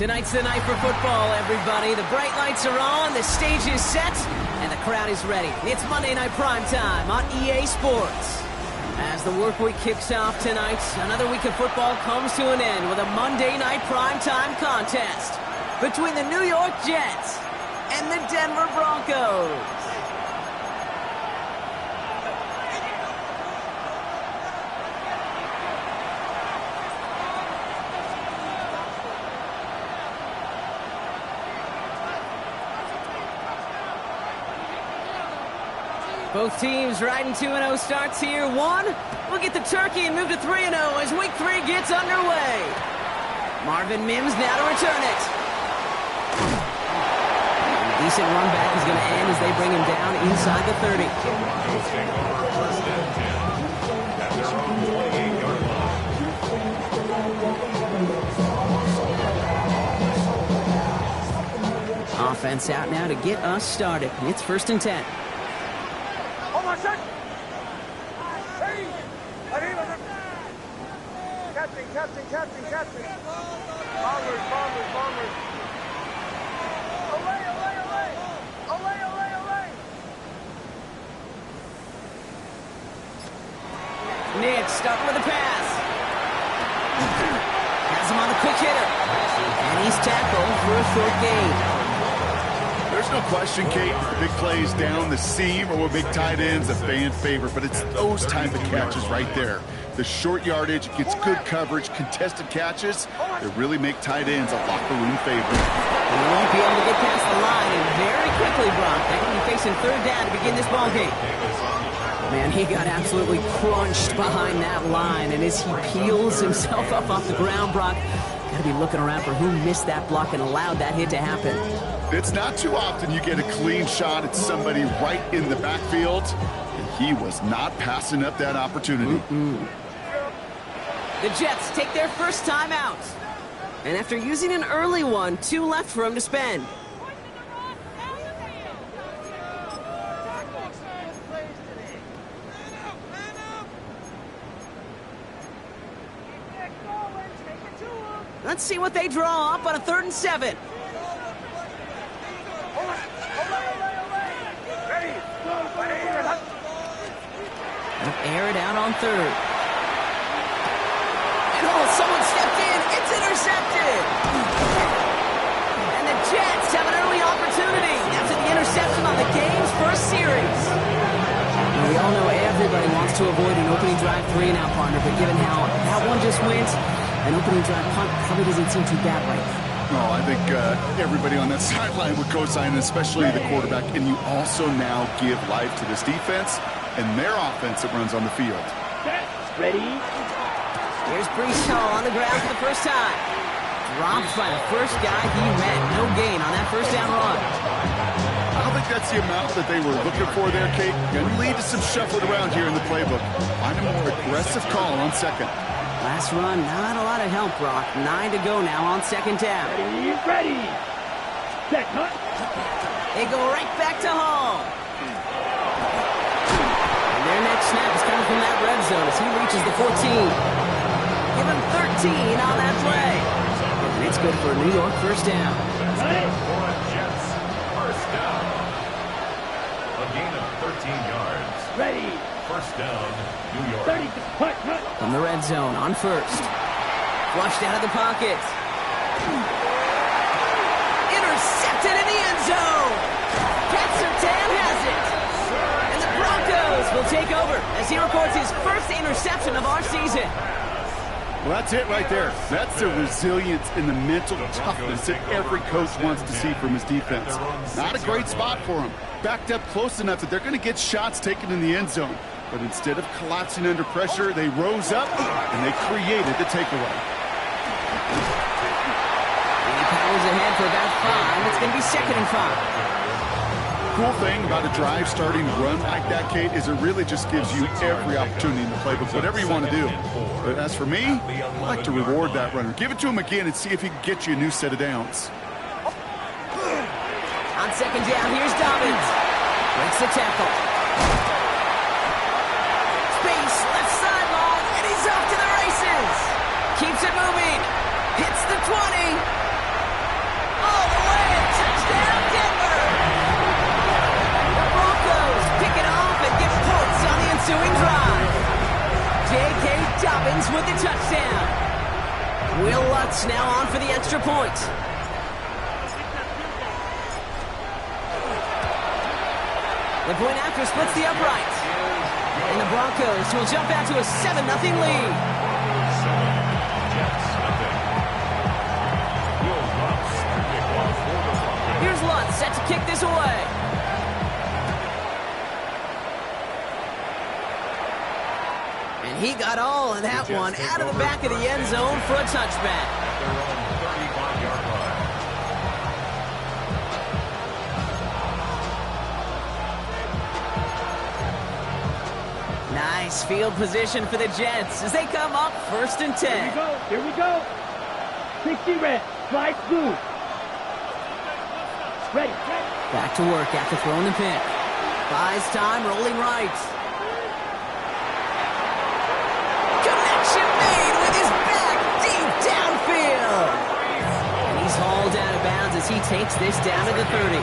Tonight's the night for football, everybody. The bright lights are on, the stage is set, and the crowd is ready. It's Monday Night Primetime on EA Sports. As the work week kicks off tonight, another week of football comes to an end with a Monday Night Primetime contest between the New York Jets and the Denver Broncos. Both teams riding 2-0 starts here. We'll get the turkey and move to 3-0 as Week 3 gets underway. Marvin Mims now to return it. A decent run back is going to end as they bring him down inside the 30. Offense out now to get us started. It's 1st and 10. Captain. Bombers. Olay. Nick stuck with a pass. Has him on the quick hitter. And he's tackled for a short gain. There's no question, Kate, big plays down the seam or big tight ends a fan favorite, but it's those type of catches right there. The short yardage, gets good coverage, contested catches that really make tight ends a locker room favorite. He won't be able to get past the line, and very quickly, Brock, they're going to be facing 3rd down to begin this ball game. Man, he got absolutely crunched behind that line, and as he peels himself up off the ground, Brock, got to be looking around for who missed that block and allowed that hit to happen. It's not too often you get a clean shot at somebody right in the backfield, and he was not passing up that opportunity. The Jets take their first time out. And after using an early one, 2 left for him to spend. Let's see what they draw up on a 3rd and 7. They'll air it out on 3rd. Someone stepped in. It's intercepted. And the Jets have an early opportunity after the interception on the game's first series. We all know everybody wants to avoid an opening drive 3-and-out partner, but given how that one just went, an opening drive punt probably doesn't seem too bad right now. Oh, I think everybody on that sideline would co-sign, especially the quarterback. And you also now give life to this defense and their offense that runs on the field. Ready? Here's Brees Hall on the ground for the first time. Dropped by the first guy he met. No gain on that 1st down run. I don't think that's the amount that they were looking for there, Kate. Going to lead to some shuffling around here in the playbook. Find a more aggressive call on 2nd. Last run, not a lot of help, Brock. 9 to go now on 2nd down. Ready. Set, cut. They go right back to Hall. And their next snap is coming from that red zone as he reaches the 14. Give him 13 on that play. And it's good for a New York 1st down. Jets, 1st down. A gain of 13 yards. Ready. 1st down, New York. 30. Cut. From the red zone on 1st. Flushed out of the pocket. Intercepted in the end zone. Pat Surtain has it. And the Broncos will take over as he records his first interception of our season. Well, that's it right there. That's the resilience and the mental toughness that every coach wants to see from his defense. Not a great spot for him. Backed up close enough that they're going to get shots taken in the end zone. But instead of collapsing under pressure, they rose up and they created the takeaway. He powers ahead for about 5. It's going to be 2nd and 5. Cool thing about a drive starting run like that, Kate, is it really just gives you every opportunity in the playbook, whatever you want to do. But as for me, I like to reward that runner. Give it to him again and see if he can get you a new set of downs. On 2nd down, here's Dobbins. Breaks the tackle. Space, left sideline, and he's off to the races. Keeps it moving. Hits the 20. point. The point after splits the upright. And the Broncos will jump out to a 7-0 lead. Here's Lutz set to kick this away. And he got all of that one out of the back of the end zone for a touchback. Nice field position for the Jets as they come up 1st and 10. Here we go. Here we go. 60 red. Slide blue. Ready. Back to work after throwing the pick. Buys time, rolling right. Connection made with his back deep downfield. And he's hauled out of bounds as he takes this down to the 30.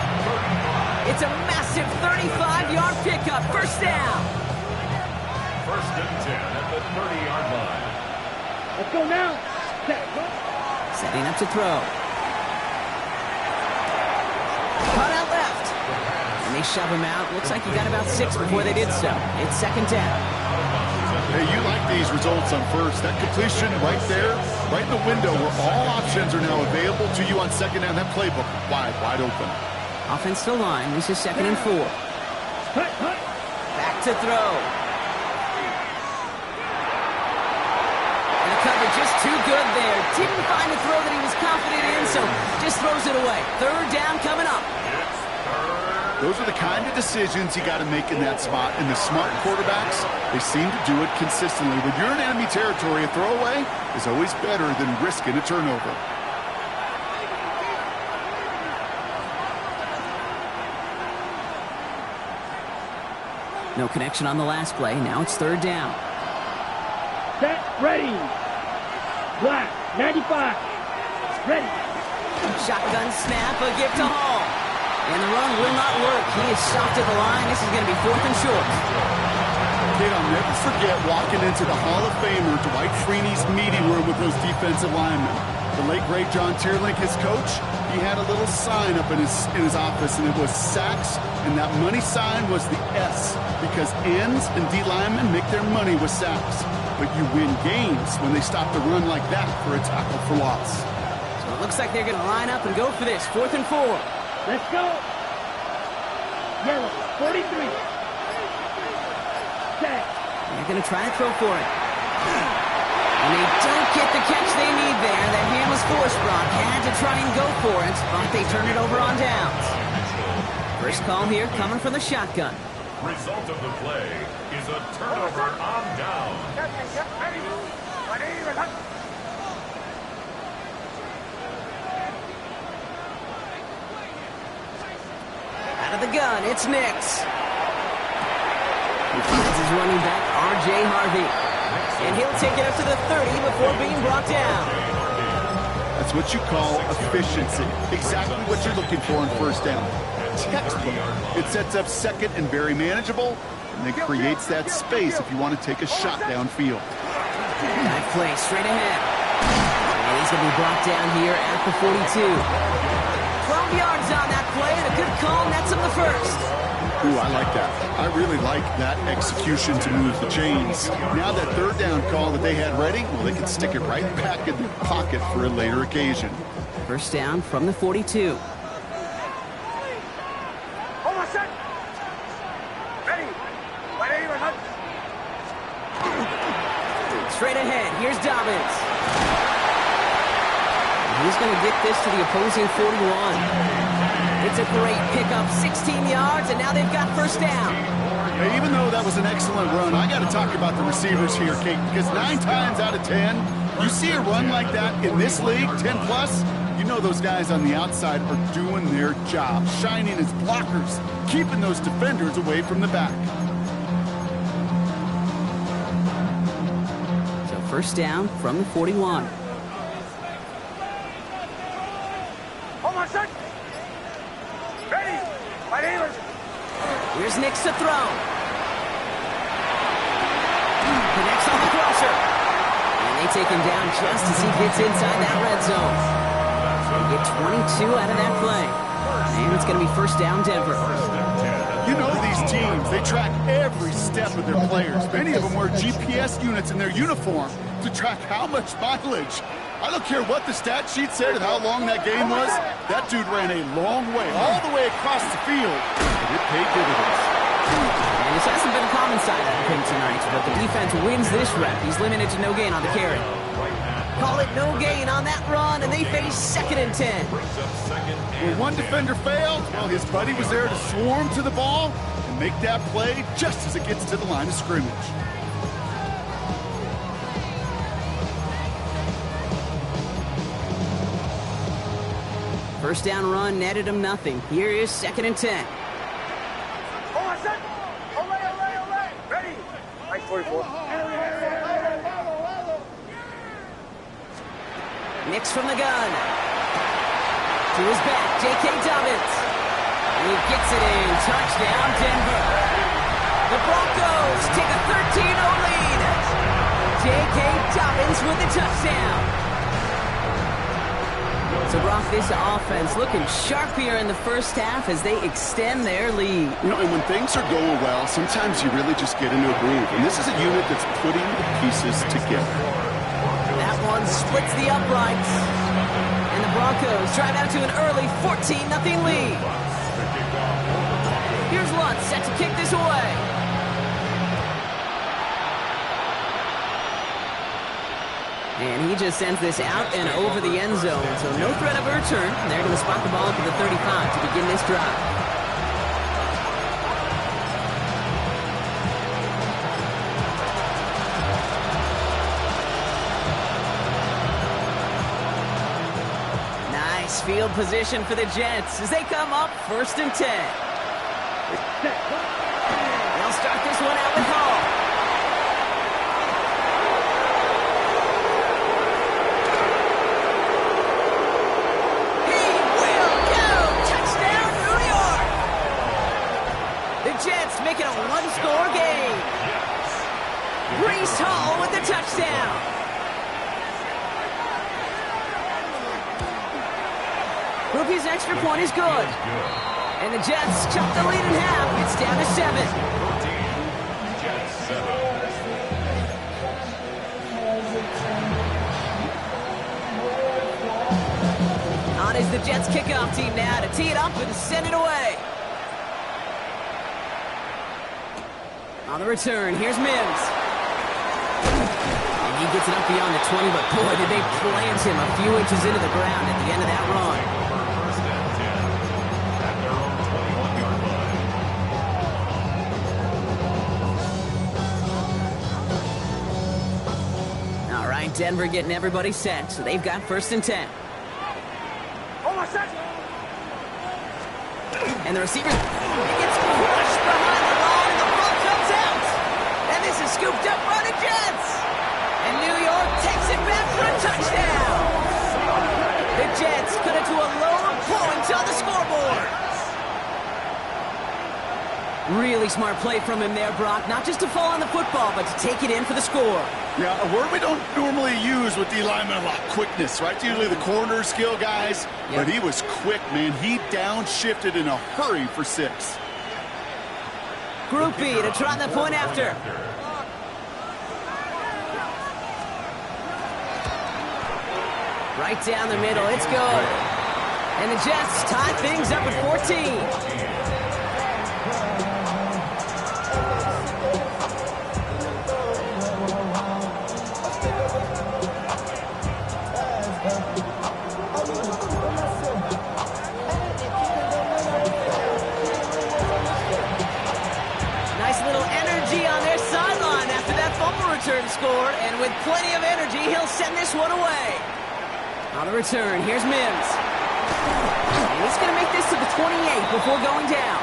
It's a massive 35-yard pickup. First down. 1st and 10 at the 30-yard line. Let's go now. Setting up to throw. Cut out left. And they shove him out. Looks like he got about 6 before they did so. It's 2nd down. Hey, you like these results on first. That completion right there, right in the window where all options are now available to you on 2nd down. That playbook wide open. Offensive line. This is 2nd and 4. Back to throw. Cover just too good there. Didn't find a throw that he was confident in, so just throws it away. 3rd down coming up. Those are the kind of decisions you got to make in that spot. And the smart quarterbacks, they seem to do it consistently. When you're in enemy territory, a throwaway is always better than risking a turnover. No connection on the last play. Now it's 3rd down. Set. Ready. Black. 95. Ready. Shotgun snap, a gift to Hall. And the run will not work. He is stopped at the line. This is going to be 4th and short. Kid, I'll never forget walking into the Hall of Famer Dwight Freeney's meeting room with those defensive linemen. The late, great John Tierlink, his coach, he had a little sign up in his office, and it was sacks, and that money sign was the S, because ends and D linemen make their money with sacks. But you win games when they stop the run like that for a tackle for loss. So it looks like they're going to line up and go for this. 4th and 4. Let's go. Yellow. 43. Set. They're going to try to throw for it. And they don't get the catch they need there. That hand was forced. Brock had to try and go for it, but they turn it over on downs. First call here coming from the shotgun. Result of the play is a turnover on down. Out of the gun, it's Nix. He finds his running back, R.J. Harvey. And he'll take it up to the 30 before being brought down. That's what you call efficiency. Exactly what you're looking for on 1st down. Textbook. It sets up 2nd and very manageable, and it creates that space if you want to take a shot downfield. That play straight ahead. And he's going to be brought down here at the 42. 12 yards on that play, and a good call nets him the 1st. Ooh, I like that. I really like that execution to move the chains. Now that 3rd down call that they had ready, well, they can stick it right back in their pocket for a later occasion. 1st down from the 42. Straight ahead, here's Dobbins. And he's going to get this to the opposing 41. It's a great pickup, 16 yards, and now they've got 1st down. Hey, even though that was an excellent run, I got to talk about the receivers here, Kate, because 9 times out of 10, you see a run like that in this league, 10+, you know those guys on the outside are doing their job, shining as blockers, keeping those defenders away from the back. So 1st down from the 41. Hold on, son. Ready. Right here. Here's Nix to throw. Connects on the crosser. And they take him down just as he gets inside that red zone. get 22 out of that play. And it's going to be first down, Denver. You know these teams, they track every step of their players. Many of them wear GPS units in their uniform to track how much mileage. I don't care what the stat sheet said and how long that game was. That dude ran a long way, all the way across the field. It paid dividends. And this hasn't been a common side of him tonight, but the defense wins this rep. He's limited to no gain on the carry. Call it no gain on that run, and they face 2nd and 10. When one defender failed, well, his buddy was there to swarm to the ball and make that play just as it gets to the line of scrimmage. First down run netted him nothing. Here is 2nd and 10. Ready. Mike 44. Nix from the gun. To his back, J.K. Dobbins. And he gets it in. Touchdown, Denver. The Broncos take a 13-0 lead. J.K. Dobbins with the touchdown. So, Brock, this offense looking sharp here in the first half as they extend their lead. You know, and when things are going well, sometimes you really just get into a groove. And this is a unit that's putting the pieces together. That one splits the uprights. And the Broncos drive out to an early 14-0 lead. Here's Lutz set to kick this away. And he just sends this out and over the end zone. So no threat of a return. They're going to spot the ball up at the 35 to begin this drive. Nice field position for the Jets as they come up 1st and 10. They'll start this one out with Hall. Making a one-score game. Breece Hall with the touchdown. Rookie's extra point is good. And the Jets chop the lead in half. It's down to 7. On is the Jets kickoff team now to tee it up and send it away. On the return, here's Mims. And he gets it up beyond the 20, but boy, did they plant him a few inches into the ground at the end of that run. All right, Denver getting everybody set, so they've got 1st and 10. And the receiver gets crushed behind the line, and the ball comes out. And this is scooped up by the Jets. And New York takes it back for a touchdown. The Jets cut it to a lower point on the scoreboard. Really smart play from him there, Brock. Not just to fall on the football, but to take it in for the score. Yeah, a word we don't normally use with the lineman a lot, quickness, right? Usually the corner skill guys, but he was quick, man. He downshifted in a hurry for 6. Group B to try the point after. Right down the middle, it's good. And the Jets tie things up at 14. Return score, and with plenty of energy, he'll send this one away. On the return, here's Mims. And he's going to make this to the 28 before going down.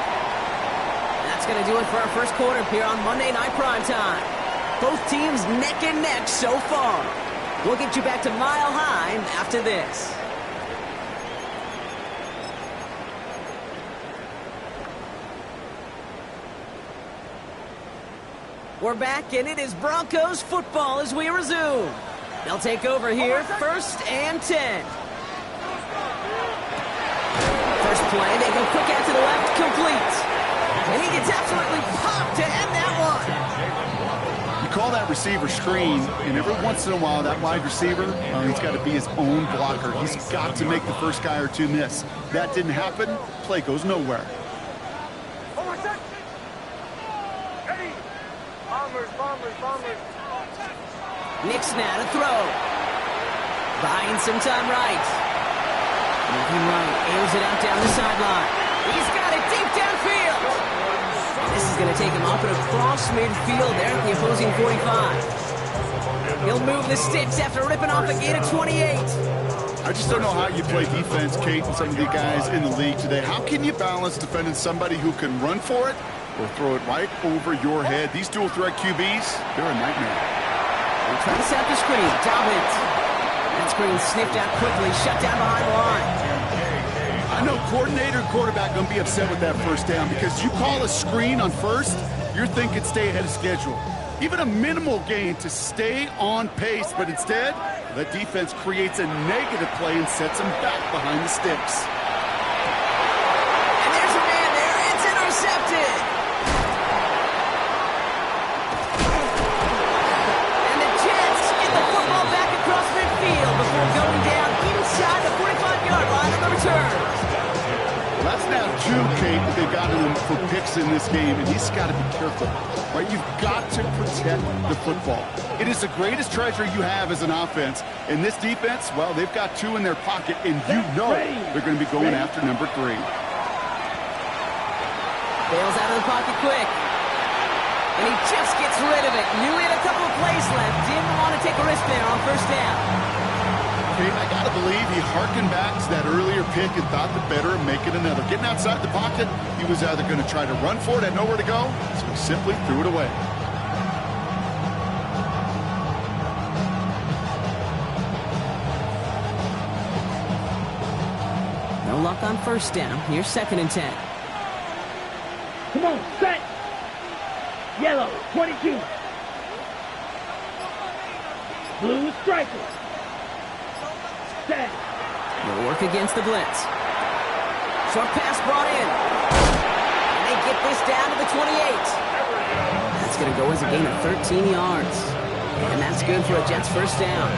That's going to do it for our first quarter here on Monday Night Primetime. Both teams neck and neck so far. We'll get you back to Mile High after this. We're back, and it is Broncos football as we resume. They'll take over here, 1st and 10. play. They go quick out to the left, complete. And he gets absolutely popped to end that one. You call that receiver screen, and every once in a while, that wide receiver, he's got to be his own blocker. He's got to make the first guy or two miss. That didn't happen. Play goes nowhere. Nix now to throw. Buying some time right. Moving right, airs it out down the sideline. He's got it deep downfield. This is going to take him up and across midfield there at the opposing 45. He'll move the sticks after ripping off a gain of 28. I just don't know how you play defense, Kate, and some of the guys in the league today. How can you balance defending somebody who can run for it or throw it right over your head? These dual threat QBs, they're a nightmare. They're trying to set up the screen. Dobbins. That screen sniffed out quickly, shut down behind the line. I know coordinator and quarterback going to be upset with that first down because you call a screen on first, you're thinking stay ahead of schedule. Even a minimal gain to stay on pace, but instead, the defense creates a negative play and sets them back behind the sticks. And there's a man there. It's intercepted. And the Jets get the football back across midfield before going down inside the 45-yard line on the return. Well, that's now two, Kate, that they've got him for picks in this game, and he's got to be careful. Right? You've got to protect the football. It is the greatest treasure you have as an offense. And this defense, well, they've got two in their pocket, and you know they're going to be going after number 3. Bails out of the pocket quick. And he just gets rid of it. Knew he had a couple of plays left. Didn't want to take a risk there on first down. Kate, I got to believe he harkened back to that earlier pick and thought the better of making another. Getting outside the pocket, he was either going to try to run for it, had nowhere to go, so he simply threw it away. No luck on first down. Here's 2nd and 10. Come on, set. Yellow, 22. Blue striker. Set. They'll work against the blitz. Short pass brought in. And they get this down to the 28. That's going to go as a gain of 13 yards. And that's good for a Jets first down.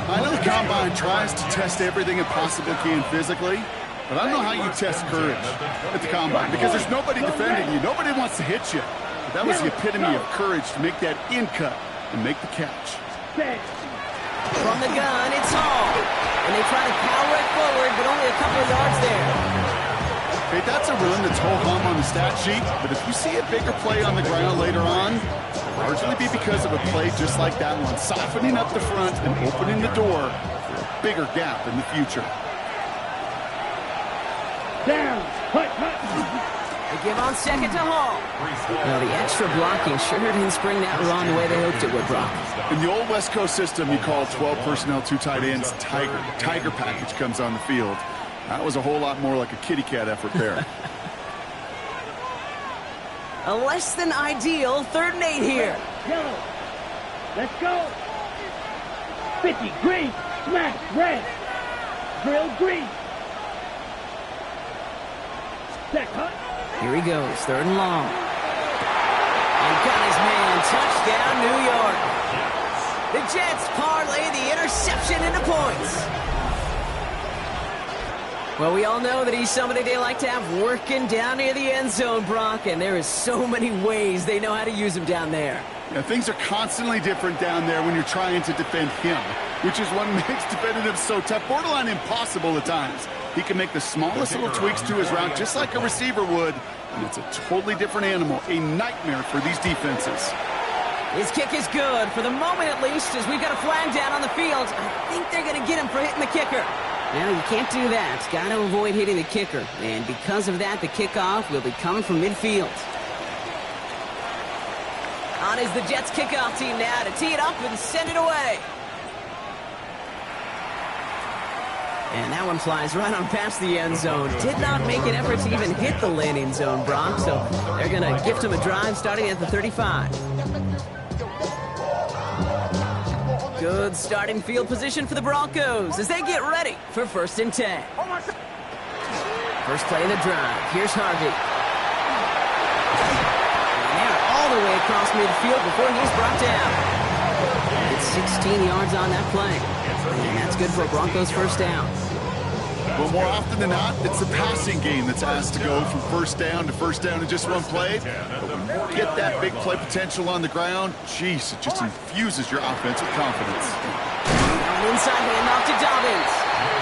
I know the Combine tries to test everything it possibly can physically, but I don't know how you test courage at the Combine because there's nobody defending you. Nobody wants to hit you. But that was the epitome of courage to make that in cut and make the catch. From the gun, it's Hall. And they try to power it forward, but only a couple of yards there. Okay, that's a run that's ho-hum on the stat sheet, but if you see a bigger play on the ground later on, it'll largely be because of a play just like that one, softening up the front and opening the door for a bigger gap in the future. Down. Hut, hut. They give on 2nd to Hall. Well, the extra blocking sure didn't spring that run the way they hoped it would, Brock. In the old West Coast system, you call 12 personnel, 2 tight ends, Tiger. Tiger package comes on the field. That was a whole lot more like a kitty cat effort there. A less than ideal 3rd and 8 here. Yellow. Let's go. 50. Green. Smash. Red. Drill. Green. Set. Hut. Here he goes, 3rd and long. And got his man, touchdown, New York. The Jets parlay the interception into points. Well, we all know that he's somebody they like to have working down near the end zone, Brock, and there is so many ways they know how to use him down there. Yeah, things are constantly different down there when you're trying to defend him, which is what makes defending him so tough, borderline impossible at times. He can make the smallest little tweaks to his route just like a receiver would, and it's a totally different animal, a nightmare for these defenses. His kick is good, for the moment at least, as we've got a flag down on the field. I think they're going to get him for hitting the kicker. Now, you can't do that. Got to avoid hitting the kicker, and because of that, the kickoff will be coming from midfield. On is the Jets kickoff team now to tee it up and send it away. And that one flies right on past the end zone. Did not make an effort to even hit the landing zone, Brock, so they're going to gift him a drive starting at the 35. Good starting field position for the Broncos as they get ready for 1st and 10. First play of the drive. Here's Harvey. And they're all the way across midfield before he's brought down. It's 16 yards on that play. And that's good for a Broncos first down. Well, more often than not, it's the passing game that's asked to go from first down in just one play. But when you get that big play potential on the ground, geez, it just infuses your offense with confidence. An inside handoff to Dobbins.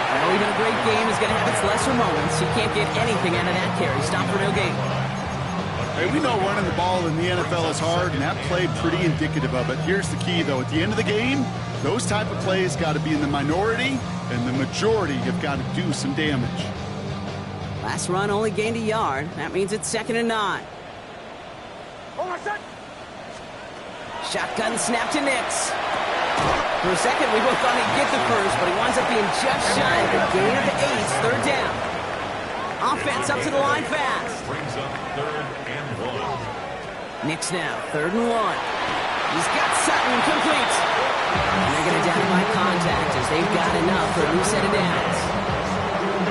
Well, even a great game is going to have its lesser moments. You can't get anything out of that carry. Stop for no gain. Hey, we know running the ball in the NFL is hard, and that play pretty indicative of it. Here's the key, though. At the end of the game, those type of plays got to be in the minority, and the majority have got to do some damage. Last run only gained a yard. That means it's 2nd and 9. Shotgun snap to Nix. For a second, we both thought he'd get the first, but he winds up being just shy of the gain of the 8. 3rd down. Offense up to the line fast. Brings up 3rd and 1. Nix now, 3rd and 1. He's got Sutton complete. And they're going to down him by contact as they've got enough for a new set of downs.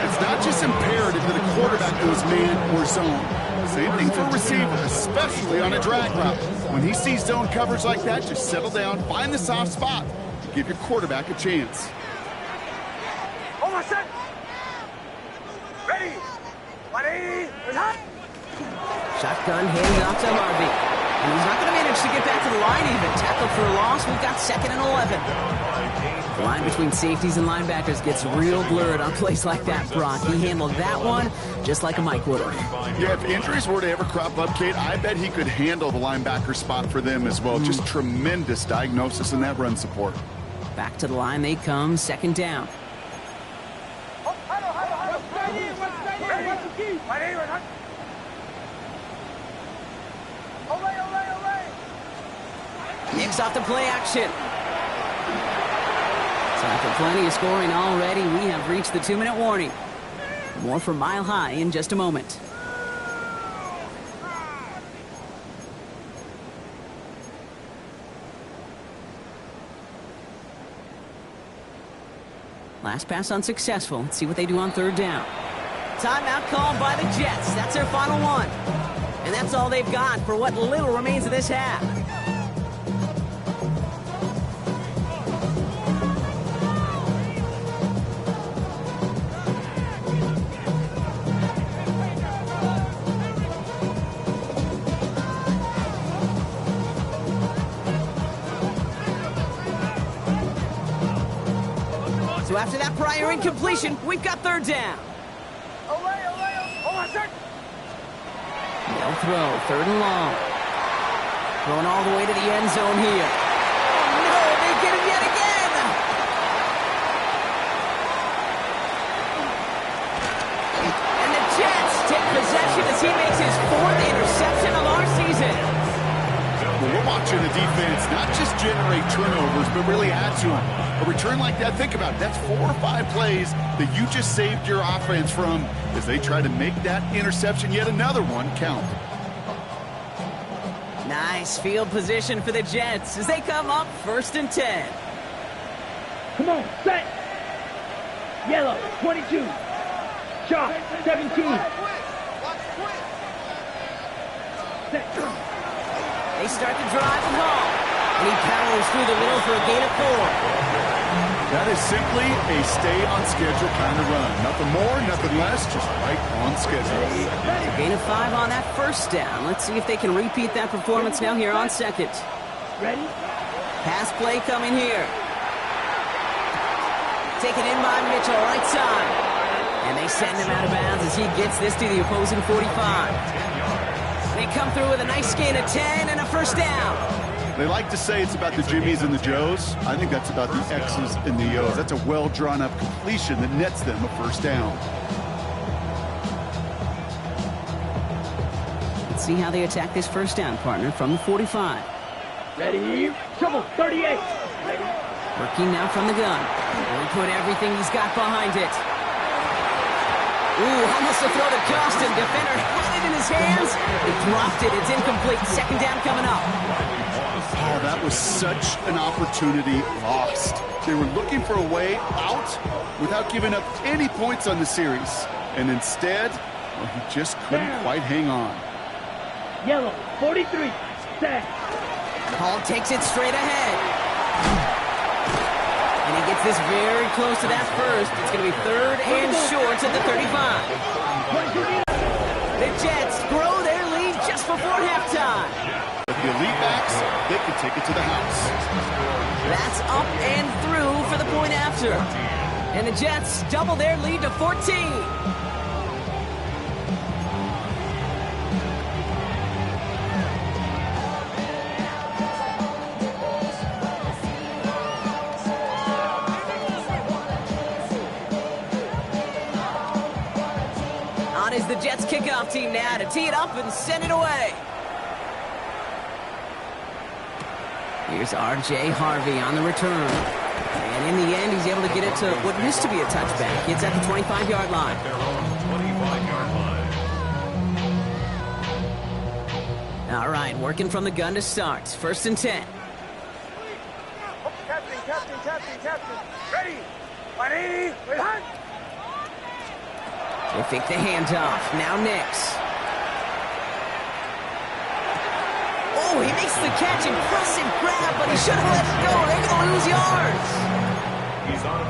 It's not just imperative that a quarterback goes man or zone. Same thing for a receiver, especially on a drag route. When he sees zone coverage like that, just settle down, find the soft spot, and give your quarterback a chance. Almost set. Ready. Shotgun hands off to Harvey. And he's not going to manage to get back to the line even. Tackled for a loss. We've got 2nd and 11. The line between safeties and linebackers gets real blurred on plays like that, Brock. He handled that one just like a Mike would have. Yeah, if injuries were to ever crop up, Kate, I bet he could handle the linebacker spot for them as well. Just tremendous diagnosis in that run support. Back to the line they come, 2nd down. Nix off the play action. So after plenty of scoring already, we have reached the 2-minute warning. More from Mile High in just a moment. Last pass unsuccessful. Let's see what they do on 3rd down. Timeout called by the Jets. That's their final one. And that's all they've got for what little remains of this half. So after that prior incompletion, we've got 3rd down. No throw, 3rd and long. Going all the way to the end zone here. Oh, no, they get him yet again. And the Jets take possession as he makes his 4th interception of our season. Well, we're watching the defense not just generate turnovers, but really add to them. A return like that, think about it, that's 4 or 5 plays that you just saved your offense from as they try to make that interception, yet another one, count. Nice field position for the Jets as they come up 1st and 10. Come on, set. Yellow, 22. Shot, 17. Set. They start to drive the ball. And he powers through the middle for a gain of 4. That is simply a stay-on-schedule kind of run. Nothing more, nothing less, just right on schedule. A gain of 5 on that 1st down. Let's see if they can repeat that performance now here on 2nd. Ready? Pass play coming here. Taken in by Mitchell, right side. And they send him out of bounds as he gets this to the opposing 45. They come through with a nice gain of 10 and a 1st down. They like to say it's about the Jimmies and the Joes. I think that's about the X's and the O's. That's a well-drawn-up completion that nets them a 1st down. Let's see how they attack this 1st down, partner, from the 45. Ready? Trouble, 38. Working now from the gun. Really put everything he's got behind it. Ooh, almost a throw to cost him. Defender had it in his hands. He dropped it. It's incomplete. 2nd down coming up. Oh, that was such an opportunity lost. They were looking for a way out without giving up any points on the series. And instead, well, he just couldn't quite hang on. Yellow, 43. Set. Hall takes it straight ahead. And he gets this very close to that first. It's going to be third and short at the 35. The Jets grow their lead just before halftime. But the elite backs, they can take it to the house. That's up and through for the point after. And the Jets double their lead to 14. On is the Jets kickoff team now to tee it up and send it away. Here's R.J. Harvey on the return. And in the end, he's able to get it to what used to be a touchback. It's at the 25-yard line. All right, working from the gun to start. 1st and 10. Captain. Ready. 180. Wait, hunt. They fake the handoff. Now Nix. Oh, he makes the catch. Impressive grab, but he should have let it go. They're going to lose yards.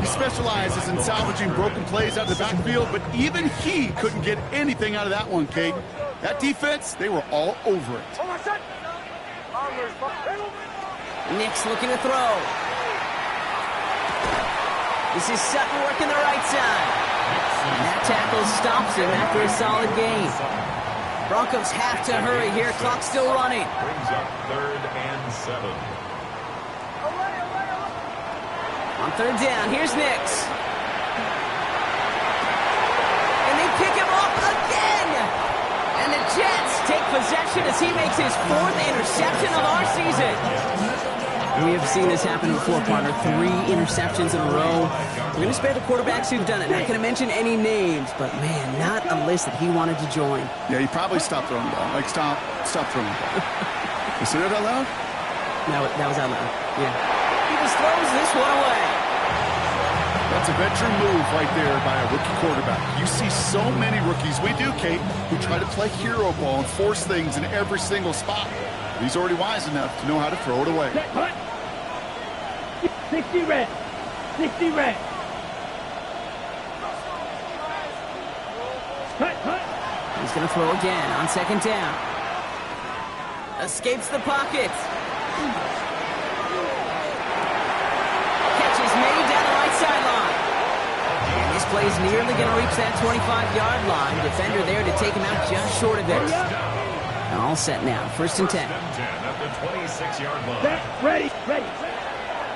He specializes in salvaging broken plays out of the backfield, but even he couldn't get anything out of that one, Kate. That defense, they were all over it. Nix looking to throw. This is Sutton working the right side. And that tackle stops him after a solid gain. Broncos have to hurry here. Clock still running. Brings up 3rd and 7. On 3rd down, here's Nix. And they pick him up again. And the Jets take possession as he makes his 4th interception of our season. We have seen this happen before, partner. 3 interceptions in a row. We're going to spare the quarterbacks who've done it. Not going to mention any names, but man, not a list that he wanted to join. Yeah, he probably stopped throwing the ball. Like, stop throwing the ball. You say that out loud? That was out loud. Yeah. He just throws this one away. That's a veteran move right there by a rookie quarterback. You see so many rookies, we do, Kate, who try to play hero ball and force things in every single spot. He's already wise enough to know how to throw it away. 60 red. 60 red. Cut. He's going to throw again on 2nd down. Escapes the pocket. Catch is made down the right sideline. And this play is nearly going to reach that 25-yard line. Defender there to take him out just short of it. All set now. 1st and 10. At the 26-yard line. Ready.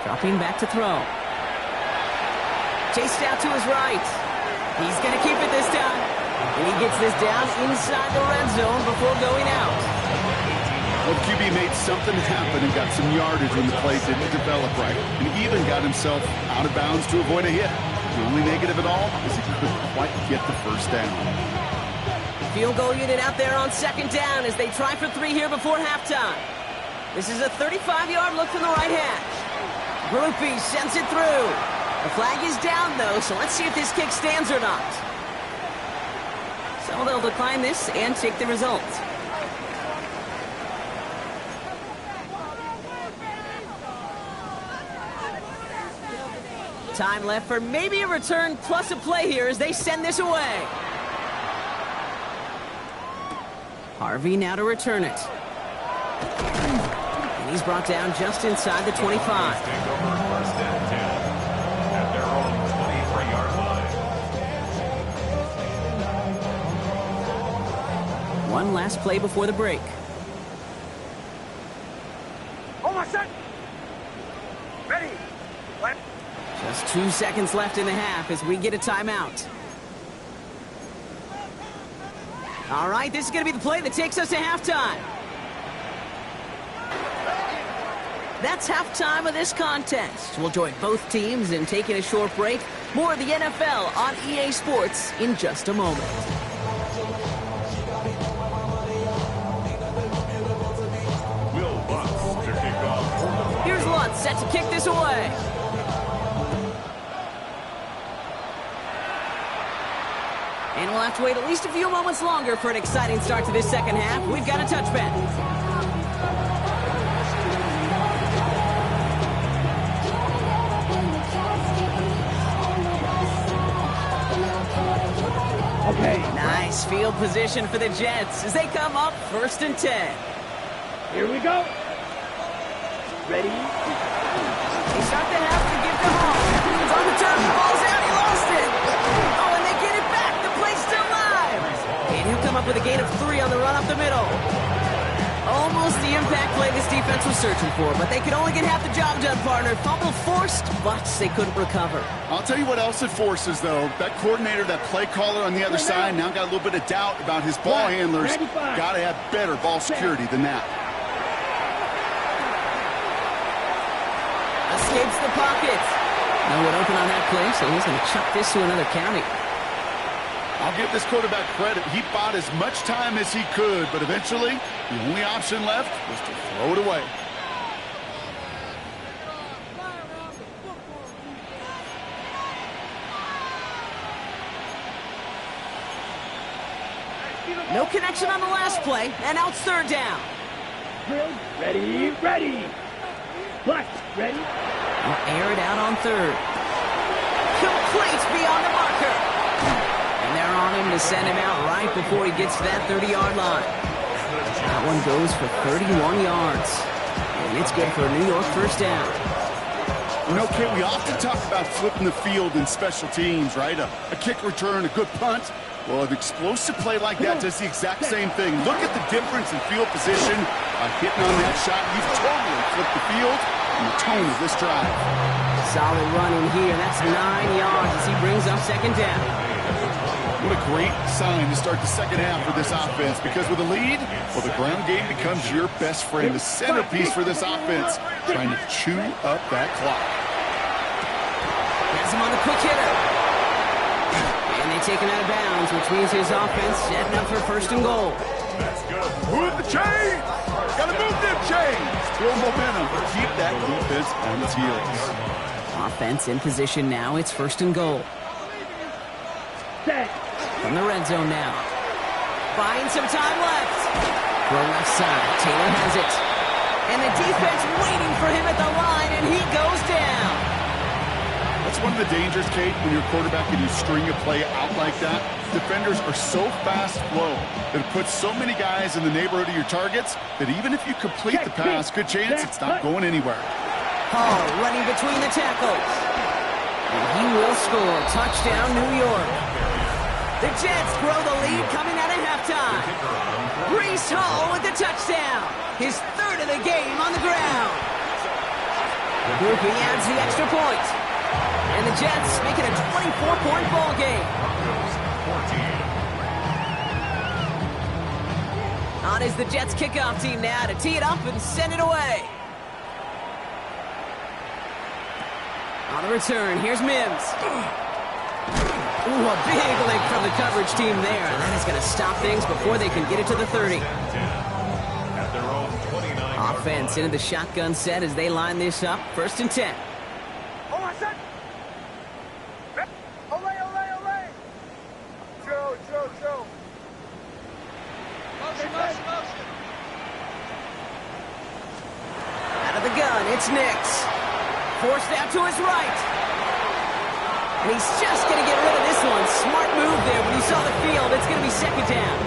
Dropping back to throw. Chased out to his right. He's going to keep it this time. And he gets this down inside the red zone before going out. Well, QB made something happen and got some yardage when the play didn't develop right. And he even got himself out of bounds to avoid a hit. The only negative at all is he couldn't quite get the 1st down. Field goal unit out there on 2nd down as they try for 3 here before halftime. This is a 35-yard look from the right hash. Groupie sends it through. The flag is down, though, so let's see if this kick stands or not. So they'll decline this and take the result. Time left for maybe a return plus a play here as they send this away. Harvey now to return it. And he's brought down just inside the 25. Take over 1st and 10 at their own 23-yard line. One last play before the break. Oh, my son. Ready. Just 2 seconds left in the half as we get a timeout. All right, this is going to be the play that takes us to halftime. That's halftime of this contest. We'll join both teams in taking a short break. More of the NFL on EA Sports in just a moment. Will Lutz to kick off. Here's Lutz set to kick this away. And we'll have to wait at least a few moments longer for an exciting start to this second half. We've got a touchback. Okay. Nice field position for the Jets as they come up 1st and 10. Here we go. Ready? They start the half to give to Hall. It's on the turn, he falls out, he lost it. Oh, and they get it back. The play's still live. And he'll come up with a gain of 3 on the run up the middle. Almost the impact play this defense was searching for, but they could only get half the job done, partner. Fumble forced, but they couldn't recover. I'll tell you what else it forces, though. That coordinator, that play caller on the other side, now got a little bit of doubt about his ball handlers. Got to have better ball security than that. Escapes the pocket. No one open on that play, so he's going to chuck this to another county. I'll give this quarterback credit. He bought as much time as he could, but eventually, the only option left was to throw it away. No connection on the last play, and now it's 3rd down. Ready, ready. Flex, ready. We'll air it out on 3rd. Complete beyond the marker. And they're on him to send him out right before he gets to that 30-yard line. That one goes for 31 yards. And it's good for a New York 1st down. You know, Kate, we often talk about flipping the field in special teams, right? A kick return, a good punt. Well, an explosive play like that does the exact same thing. Look at the difference in field position. By hitting on that shot, you've totally flipped the field and the tone of this drive. Solid run in here. That's 9 yards as he brings up 2nd down. What a great sign to start the second half for this offense, because with a lead, well, the ground game becomes your best friend, the centerpiece for this offense, trying to chew up that clock. Has him on the quick hitter. And they take him out of bounds, which means his offense setting up for 1st and goal. That's good. Move the chains! Gotta move them chains! Build momentum, but keep that defense on its heels. Offense in position now. It's 1st and goal. Set. From the red zone now. Buying some time left. Throw left side. Taylor has it. And the defense waiting for him at the line, and he goes down. That's one of the dangers, Kate, when you're a quarterback and you string a play out like that. Defenders are so fast flow that it puts so many guys in the neighborhood of your targets that even if you complete the pass, good chance it's not going anywhere. Hall running between the tackles. And he will score. Touchdown, New York. The Jets grow the lead coming out of halftime. Breece Hall with the touchdown. His 3rd of the game on the ground. The grouping adds the extra point. And the Jets make it a 24-point ball game. On is the Jets kickoff team now to tee it up and send it away. On the return, here's Mims. Ooh, a big lick from the coverage team there. And that is going to stop things before they can get it to the 30. At their own 29. Offense into the shotgun set as they line this up. 1st and 10. Out of the gun, it's Nix. Forced out to his right. And he's just going to get rid of this one. Smart move there when you saw the field. It's going to be 2nd down.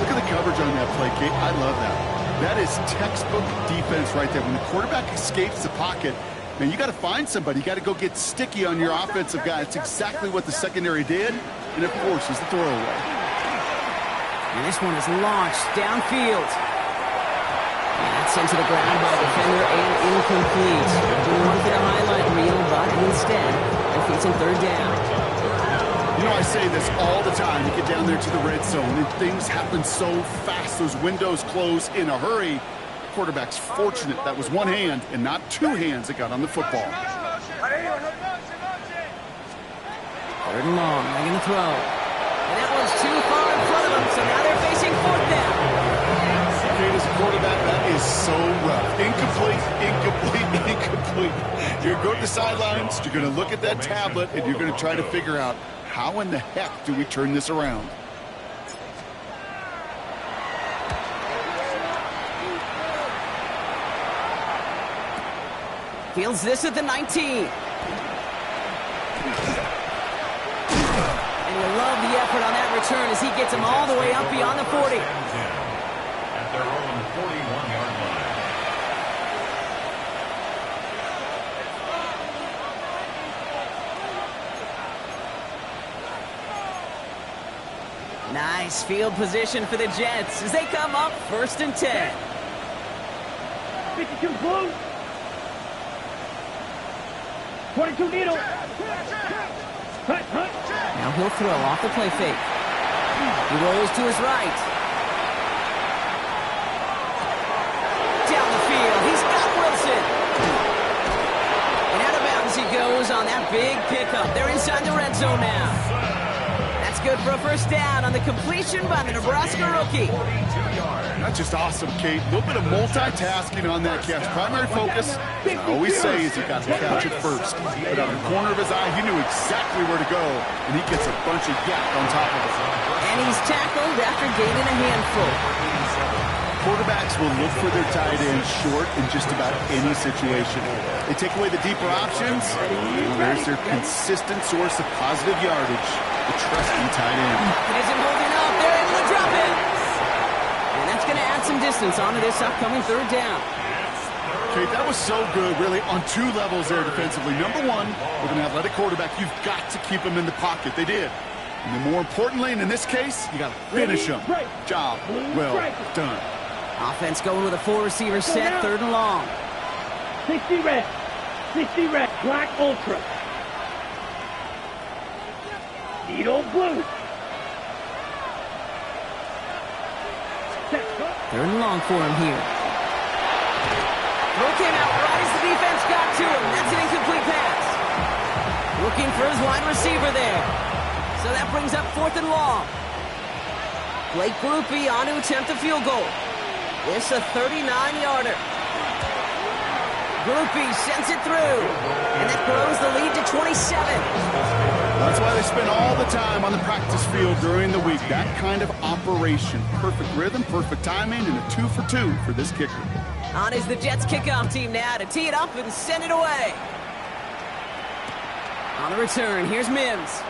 Look at the coverage on that play, Kate. I love that. That is textbook defense right there. When the quarterback escapes the pocket, man, you got to find somebody. You got to go get sticky on your offensive guy. It's exactly what the secondary did. And, of course, is the throwaway. And this one is launched downfield. And that's sent to the ground by a defender and incomplete. Doing one for the highlight reel, but instead, they're facing 3rd down. You know, I say this all the time. You get down there to the red zone, and things happen so fast. Those windows close in a hurry. The quarterback's fortunate that was one hand and not 2 hands that got on the football. 3rd and long, they're going to throw. And that one's too far in front of them, so now they're facing 4th down. Kate, as a quarterback, that is so rough. Incomplete, incomplete, incomplete. You're going to the sidelines, you're going to look at that tablet, and you're going to try to figure out how in the heck do we turn this around? Fields this at the 19. And you love the effort on that return as he gets him all the way up beyond the 40. At their own 41-yard line. Nice field position for the Jets as they come up 1st and 10. 52 blue. 22 needle. Now he'll throw off the play fake. He rolls to his right. Down the field, he's got Wilson. And out of bounds he goes on that big pickup. They're inside the red zone now. That's good for a first down on the completion by the Nebraska rookie. That's just awesome, Kate. A little bit of multitasking on that catch. Primary focus, as I always say, is you got to catch it first. But out of the corner of his eye, he knew exactly where to go, and he gets a bunch of yak on top of it. And he's tackled after gaining a handful. Quarterbacks will look for their tight end short in just about any situation. They take away the deeper options, and there's their consistent source of positive yardage, the trusting tight end. It isn't holding up. They're able to drop it. And that's going to add some distance onto this upcoming 3rd down. Kate, that was so good, really, on 2 levels there defensively. Number one, with an athletic quarterback, you've got to keep him in the pocket. They did. And then more importantly, and in this case, you got to finish him. Job well done. Offense going with a 4-receiver set, 3rd and long. 60 red. 60 red. Black ultra. Needle blue. 3rd and long for him here. Throw came out right as the defense got to him. That's an incomplete pass. Looking for his wide receiver there. So that brings up 4th and long. Blake Groupie on to attempt a field goal. This a 39-yarder. Groupie sends it through. And that grows the lead to 27. That's why they spend all the time on the practice field during the week. That kind of operation. Perfect rhythm, perfect timing, and a 2 for 2 for this kicker. On is the Jets kickoff team now to tee it up and send it away. On the return, here's Mims.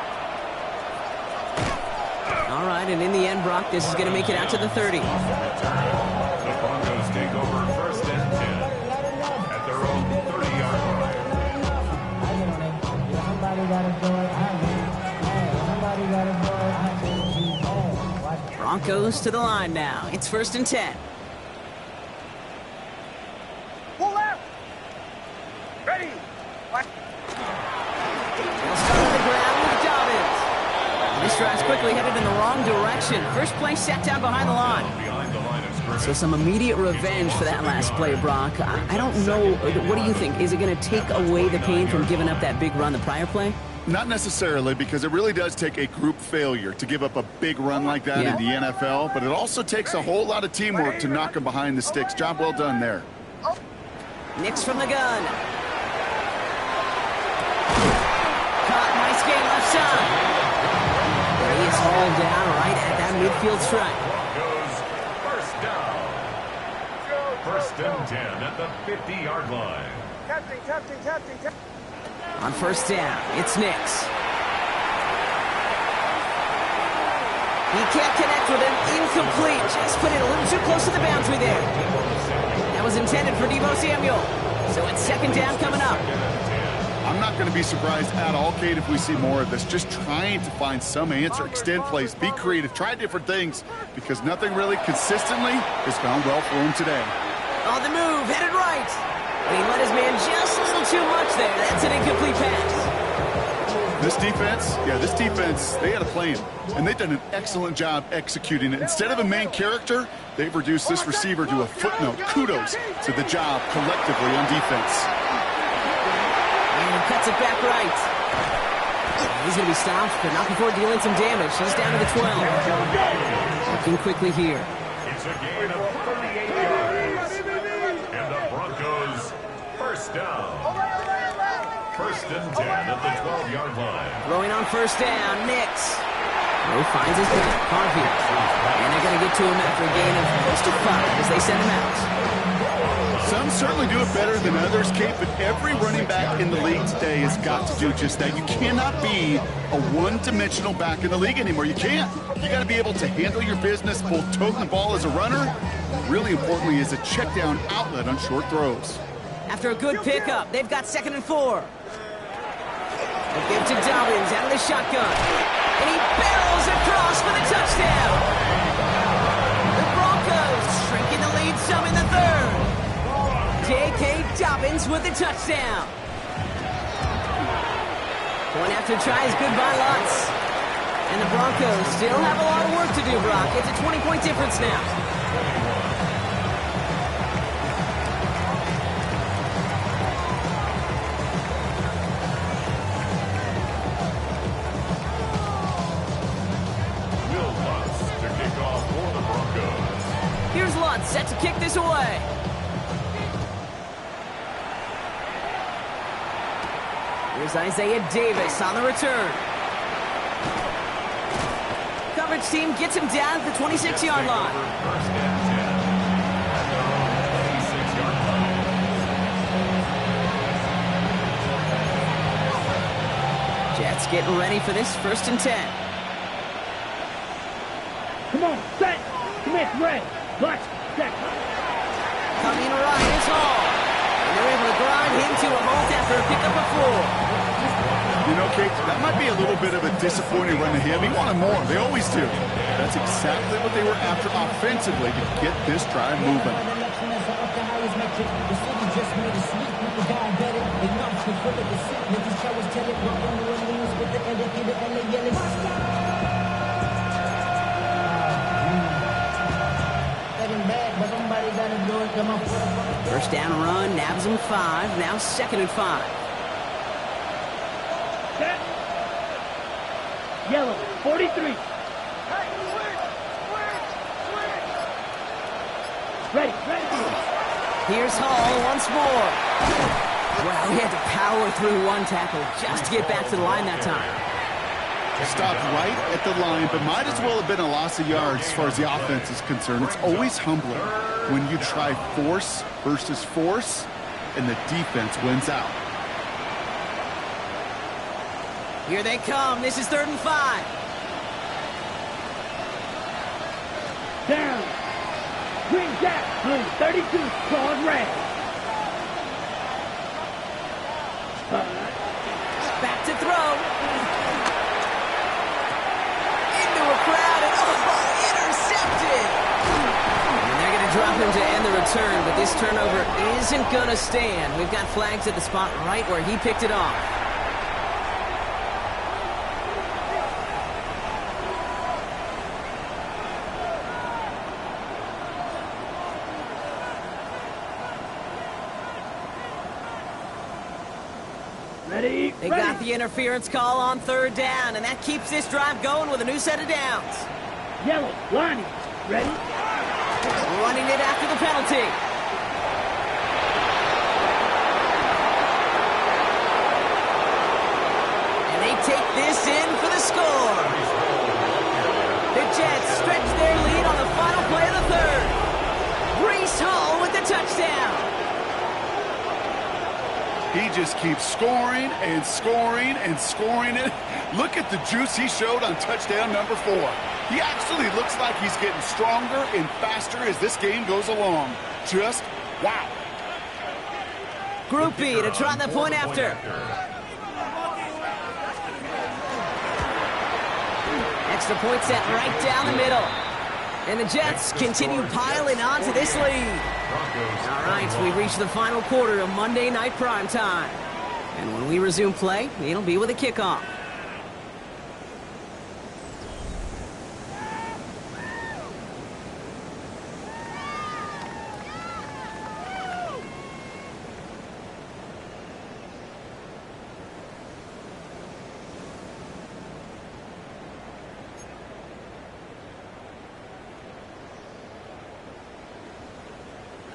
All right, and in the end, Brock, this is going to make it out to the 30. The Broncos take over 1st and 10 at their own 30-yard line. Broncos to the line now. It's 1st and 10. Pull out. Ready. They'll start on the ground with Dobbins. This drive's quickly headed in the wrong direction. First play set down behind the line. So some immediate revenge for that last play, Brock. I don't know. What do you think? Is it going to take away the pain from giving up that big run the prior play? Not necessarily, because it really does take a group failure to give up a big run like that in the NFL, but it also takes a whole lot of teamwork to knock them behind the sticks. Job well done there. Nix from the gun. Caught, nice game left side. He is hauled down right at that midfield strike. Broncos, 1st and 10 at the 50-yard line. Captain. On 1st down, it's Nix. He can't connect with him. Incomplete. Just put it a little too close to the boundary there. That was intended for Deebo Samuel. So it's 2nd down coming up. I'm not going to be surprised at all, Kate, if we see more of this. Just trying to find some answer. Extend plays. Be creative. Try different things, because nothing really consistently has gone well for him today. On the move, headed right. And he let his man just a little too much there. That's an incomplete pass. This defense, they had a plan, and they've done an excellent job executing it. Instead of a main character, they've reduced this receiver to a footnote. Kudos to the job collectively on defense. And he cuts it back right. He's going to be stopped, but not before dealing some damage. He's down to the 12. Looking quickly here. It's a gain of 38 yards. And the Broncos, 1st down. First and 10 at the 12-yard line. Throwing on first down, Nix. Moe finds his man, Harvey. And they're going to get to him after a gain of close to 5 as they send him out. Some certainly do it better than others, Kate, but every running back in the league today has got to do just that. You cannot be a one-dimensional back in the league anymore. You can't. You got to be able to handle your business, both toting the ball as a runner, really importantly as a check-down outlet on short throws. After a good pickup, they've got 2nd and 4. They give to Dobbins out of the shotgun. And he barrels across for the touchdown. The Broncos shrinking the lead some in the 3rd. J.K. Dobbins with the touchdown. One after try is good by Lutz. And the Broncos still have a lot of work to do, Brock. It's a 20-point difference now. Here's Lutz, set to kick this away. Here's Isaiah Davis on the return. Coverage team gets him down at the 26-yard line. First and 10 at their own 26-yard line. Jets getting ready for this 1st and 10. Come on, set. Smith, ready. Lutz, set. Coming right is Hall. And they're able to grind him to a halt after a pickup of 4. You know, Kate, that might be a little bit of a disappointing run to him. He wanted more. They always do. That's exactly what they were after offensively to get this drive moving. First down run, nabs him 5. Now 2nd and 5. Set. Yellow, 43. Ready. Here's Hall once more. Well, he had to power through one tackle just to get back to the line that time. Stopped right at the line, but might as well have been a loss of yards as far as the offense is concerned. It's always humbling when you try force versus force, and the defense wins out. Here they come. This is 3rd and 5. Down. Green Jack, blue 32, claws red. Back to throw. Into a crowd and intercepted. And they're going to drop him to end the return, but this turnover isn't going to stand. We've got flags at the spot right where he picked it off. Ready. They got the interference call on 3rd down, and that keeps this drive going with a new set of downs. Yellow, Lonnie. Ready. Running it after the penalty. And they take this in for the score. The Jets stretch their lead on the final play of the 3rd. Breece Hall with the touchdown. He just keeps scoring and scoring and scoring it. Look at the juice he showed on touchdown number 4. He actually looks like he's getting stronger and faster as this game goes along. Just wow. Group B to try the point after. Extra point set right down the middle. And the Jets continue piling on to this lead. All right, we've reached the final quarter of Monday Night Primetime. And when we resume play, it'll be with a kickoff.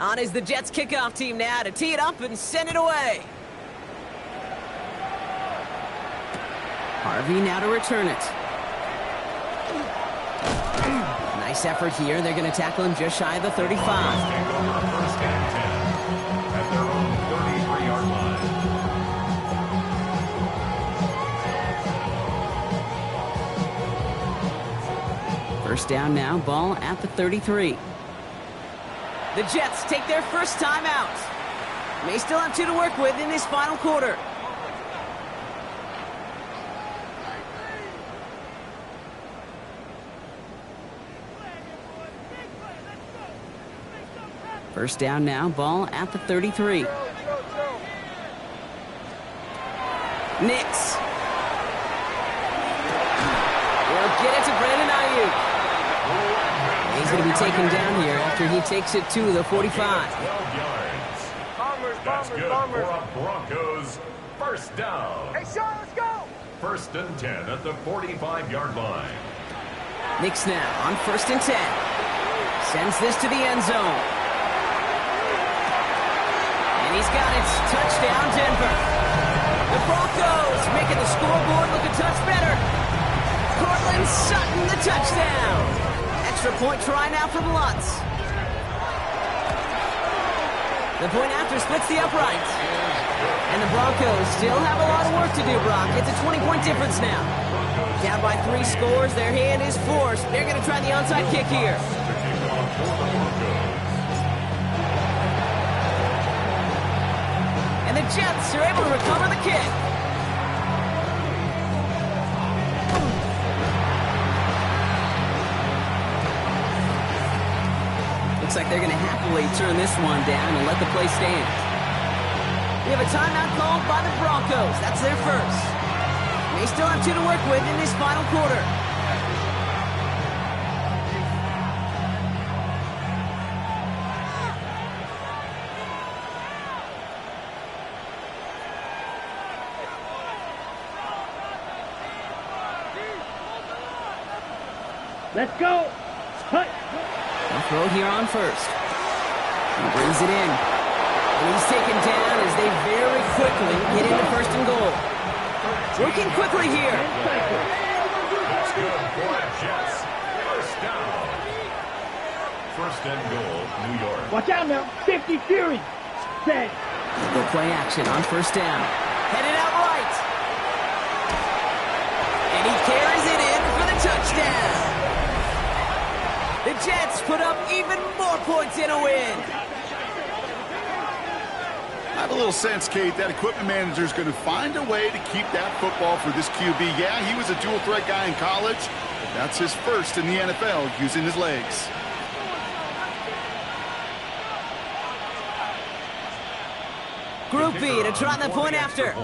On is the Jets kickoff team now to tee it up and send it away. Harvey now to return it. Nice effort here. They're going to tackle him just shy of the 35. Take over first and 10 at their own 33-yard line. First down now, ball at the 33. The Jets take their first time out. May still have 2 to work with in this final quarter. First down now, ball at the 33. Nix. Will get it to Brandon Ayuk. He's going to be taken down here after he takes it to the 45. 12 yards. That's good for a Broncos first down. Hey, Sean, let's go! First and 10 at the 45-yard line. Nix now on first and 10. Sends this to the end zone. And he's got it. Touchdown, Denver. The Broncos making the scoreboard look a touch better. Cortland Sutton, the touchdown. Extra point try now from Lutz. The point after splits the upright. And the Broncos still have a lot of work to do, Brock. It's a 20-point difference now. Down by 3 scores, their hand is forced. They're going to try the onside kick here. And the Jets are able to recover the kick. Looks like they're going to happily turn this one down and let the play stand. We have a timeout called by the Broncos. That's their first. They still have 2 to work with in this final quarter. Let's go! Hut! They'll throw it here on first. He brings it in. And he's taken down as they very quickly get into first and goal. Working quickly here. That's good for the Jets. First down. First and goal, New York. Watch out now! 50 Fury! Set! Go play action on first down. Headed out right. And he carries it in for the touchdown. The Jets put up even more points in a win. I have a little sense, Kate, that equipment manager is going to find a way to keep that football for this QB. Yeah, he was a dual-threat guy in college, but that's his first in the NFL using his legs. Group B to try the point after.